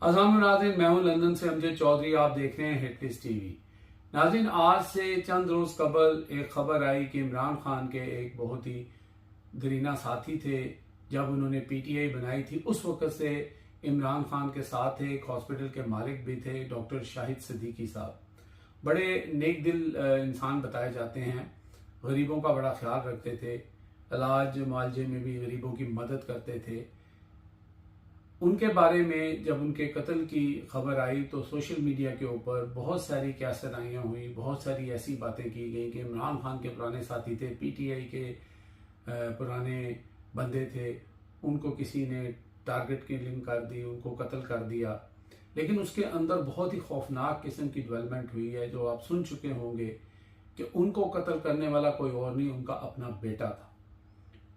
अस्सलाम नाज़रीन, मैं हूं लंदन से अमजद चौधरी। आप देख रहे हैं हिटलिस्ट टीवी। नाज़रीन, आज से चंद रोज कबल एक खबर आई कि इमरान खान के एक बहुत ही दरीना साथी थे। जब उन्होंने पीटीआई बनाई थी उस वक्त से इमरान खान के साथ एक हॉस्पिटल के मालिक भी थे, डॉक्टर शाहिद सिद्दीकी साहब। बड़े नेक दिल इंसान बताए जाते हैं, गरीबों का बड़ा ख्याल रखते थे, इलाज मुआलजे में भी गरीबों की मदद करते थे। उनके बारे में जब उनके कत्ल की खबर आई तो सोशल मीडिया के ऊपर बहुत सारी कैसराइयाँ हुई, बहुत सारी ऐसी बातें की गई कि इमरान खान के पुराने साथी थे, पीटीआई के पुराने बंदे थे, उनको किसी ने टारगेट किलिंग कर दी, उनको कत्ल कर दिया। लेकिन उसके अंदर बहुत ही खौफनाक किस्म की डेवलपमेंट हुई है, जो आप सुन चुके होंगे कि उनको कत्ल करने वाला कोई और नहीं, उनका अपना बेटा था।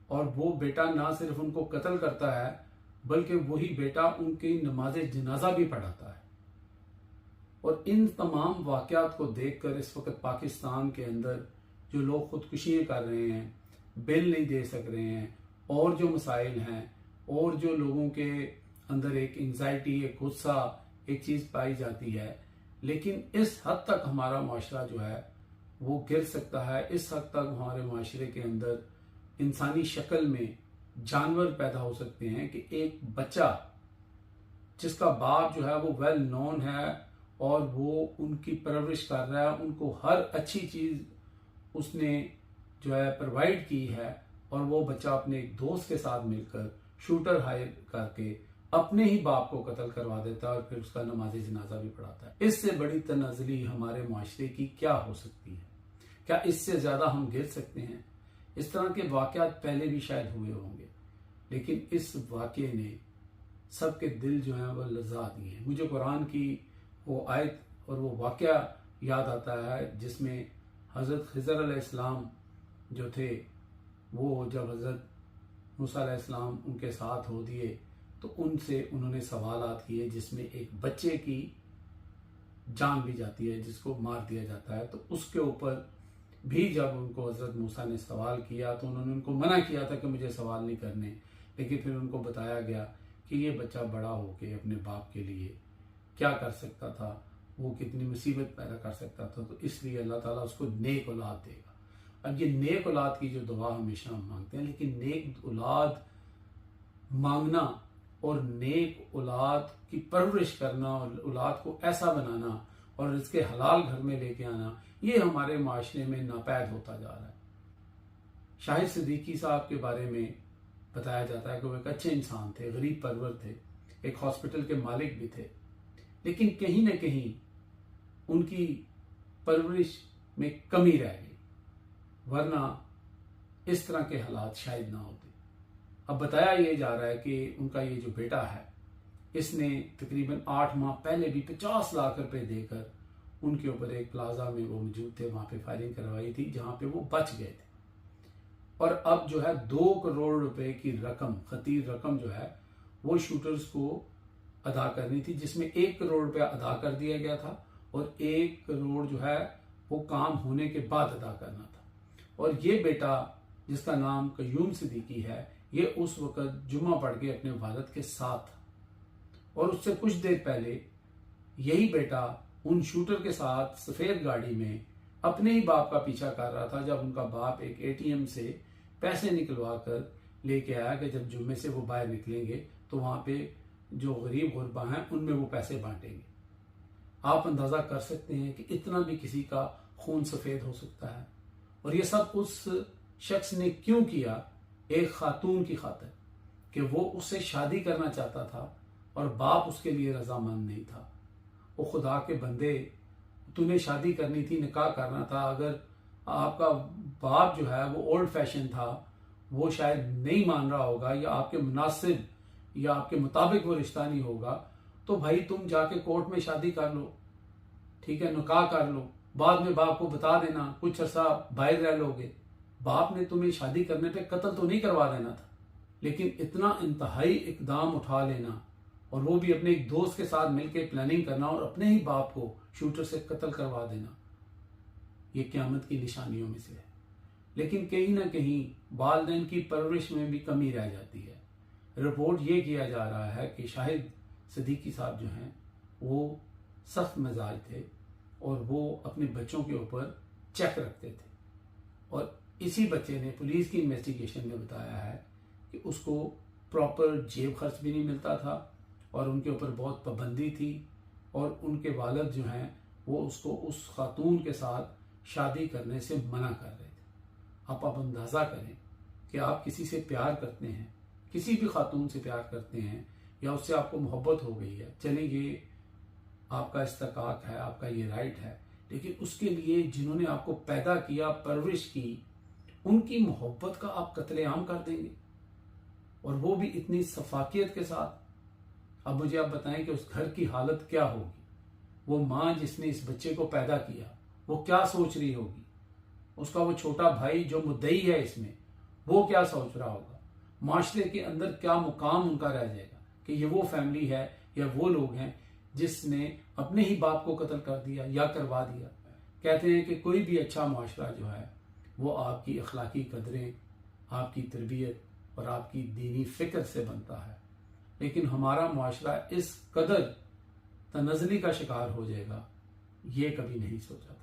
और वो बेटा ना सिर्फ उनको कत्ल करता है बल्कि वही बेटा उनकी नमाज जनाजा भी पढ़ाता है। और इन तमाम वाकयात को देखकर इस वक्त पाकिस्तान के अंदर जो लोग खुदकुशियां कर रहे हैं, बिल नहीं दे सक रहे हैं, और जो मसाइल हैं, और जो लोगों के अंदर एक एंजाइटी, एक गुस्सा, एक चीज पाई जाती है। लेकिन इस हद तक हमारा माशरा जो है वो गिर सकता है, इस हद तक हमारे माशरे के अंदर इंसानी शक्ल में जानवर पैदा हो सकते हैं कि एक बच्चा जिसका बाप जो है वो वेल नोन है और वो उनकी परवरिश कर रहा है, उनको हर अच्छी चीज उसने जो है प्रोवाइड की है, और वो बच्चा अपने एक दोस्त के साथ मिलकर शूटर हायर करके अपने ही बाप को कत्ल करवा देता है और फिर उसका नमाज जनाजा भी पढ़ाता है। इससे बड़ी तनाज़ुली हमारे माशरे की क्या हो सकती है? क्या इससे ज्यादा हम गिर सकते हैं? इस तरह के वाकयात पहले भी शायद हुए होंगे, लेकिन इस वाकये ने सबके दिल जो है वह लजा दिए। मुझे कुरान की वो आयत और वो वाकया याद आता है जिसमें हज़रत खिज़र अलैहिस्सलाम जो थे, वो जब हज़रत मूसा अलैहिस्सलाम उनके साथ हो दिए तो उनसे उन्होंने सवालात किए, जिसमें एक बच्चे की जान भी जाती है, जिसको मार दिया जाता है। तो उसके ऊपर भी जब उनको हज़रत मूसा ने सवाल किया तो उन्होंने उनको मना किया था कि मुझे सवाल नहीं करने, लेकिन फिर उनको बताया गया कि ये बच्चा बड़ा होके अपने बाप के लिए क्या कर सकता था, वो कितनी मुसीबत पैदा कर सकता था। तो इसलिए अल्लाह ताला उसको नेक औलाद देगा। अब ये नेक औलाद की जो दुआ हमेशा हम मांगते हैं, लेकिन नेक औलाद मांगना और नेक औलाद की परवरिश करना और औलाद को ऐसा बनाना और इसके हलाल घर में लेके आना, ये हमारे माशरे में नापैद होता जा रहा है। शाहिद सिद्दीकी साहब के बारे में बताया जाता है कि वो एक अच्छे इंसान थे, गरीब परवर थे, एक हॉस्पिटल के मालिक भी थे, लेकिन कहीं ना कहीं उनकी परवरिश में कमी रह गई, वरना इस तरह के हालात शायद ना होते। अब बताया ये जा रहा है कि उनका ये जो बेटा है, इसने तकरीबन 8 माह पहले भी 50 लाख रुपए देकर उनके ऊपर एक प्लाजा में वो मौजूद थे, वहां पे फायरिंग करवाई थी, जहां पे वो बच गए थे। और अब जो है 2 करोड़ रुपए की रकम, खतीर रकम जो है वो शूटर्स को अदा करनी थी, जिसमें 1 करोड़ रुपया अदा कर दिया गया था और 1 करोड़ जो है वो काम होने के बाद अदा करना था। और ये बेटा जिसका नाम कयूम सिद्दीकी है, ये उस वक्त जुम्मा पढ़ के अपने वालिद के साथ था, और उससे कुछ देर पहले यही बेटा उन शूटर के साथ सफेद गाड़ी में अपने ही बाप का पीछा कर रहा था, जब उनका बाप एक एटीएम से पैसे निकलवा कर लेके आया कि जब जुम्मे से वो बाहर निकलेंगे तो वहां पे जो गरीब गुरबा हैं उनमें वो पैसे बांटेंगे। आप अंदाजा कर सकते हैं कि इतना भी किसी का खून सफेद हो सकता है। और ये सब उस शख्स ने क्यों किया? एक खातून की खातिर, कि वो उससे शादी करना चाहता था और बाप उसके लिए रजामंद नहीं था। वो खुदा के बंदे, तूने शादी करनी थी, निकाह करना था, अगर आपका बाप जो है वो ओल्ड फैशन था, वो शायद नहीं मान रहा होगा या आपके मुनासिब या आपके मुताबिक वो रिश्ता नहीं होगा, तो भाई तुम जाके कोर्ट में शादी कर लो, ठीक है, निकाह कर लो, बाद में बाप को बता देना, कुछ अर्सा बाहर रह लोगे। बाप ने तुम्हें शादी करने पे कत्ल तो नहीं करवा देना था, लेकिन इतना इंतहाई इकदाम उठा लेना, और वो भी अपने एक दोस्त के साथ मिलकर प्लानिंग करना और अपने ही बाप को शूटर से कत्ल करवा देना, ये क़यामत की निशानियों में से है। लेकिन कहीं ना कहीं वालिदैन की परवरिश में भी कमी रह जाती है। रिपोर्ट ये किया जा रहा है कि शाहिद सिद्दीकी साहब जो हैं वो सख्त मिजाज थे और वो अपने बच्चों के ऊपर चेक रखते थे। और इसी बच्चे ने पुलिस की इन्वेस्टिगेशन में बताया है कि उसको प्रॉपर जेब खर्च भी नहीं मिलता था और उनके ऊपर बहुत पाबंदी थी और उनके वालिद जो हैं वो उसको उस खातून के साथ शादी करने से मना कर रहे थे। आप अंदाज़ा करें कि आप किसी से प्यार करते हैं, किसी भी खातून से प्यार करते हैं या उससे आपको मोहब्बत हो गई है, चलिए ये आपका इस्तेकाक है, आपका ये राइट है, लेकिन उसके लिए जिन्होंने आपको पैदा किया, परवरिश की, उनकी मोहब्बत का आप कत्लेआम कर देंगे और वो भी इतनी सफाकियत के साथ। अब मुझे आप बताएं कि उस घर की हालत क्या होगी। वो माँ जिसने इस बच्चे को पैदा किया वो क्या सोच रही होगी, उसका वो छोटा भाई जो मुद्दई है इसमें वो क्या सोच रहा होगा, माशरे के अंदर क्या मुकाम उनका रह जाएगा कि ये वो फैमिली है या वो लोग हैं जिसने अपने ही बाप को कत्ल कर दिया या करवा दिया। कहते हैं कि कोई भी अच्छा माशरा जो है वो आपकी अखलाकी कदरें, आपकी तरबियत और आपकी दीनी फिक्र से बनता है, लेकिन हमारा माशरा इस कदर तनज़ली का शिकार हो जाएगा ये कभी नहीं सोचा था।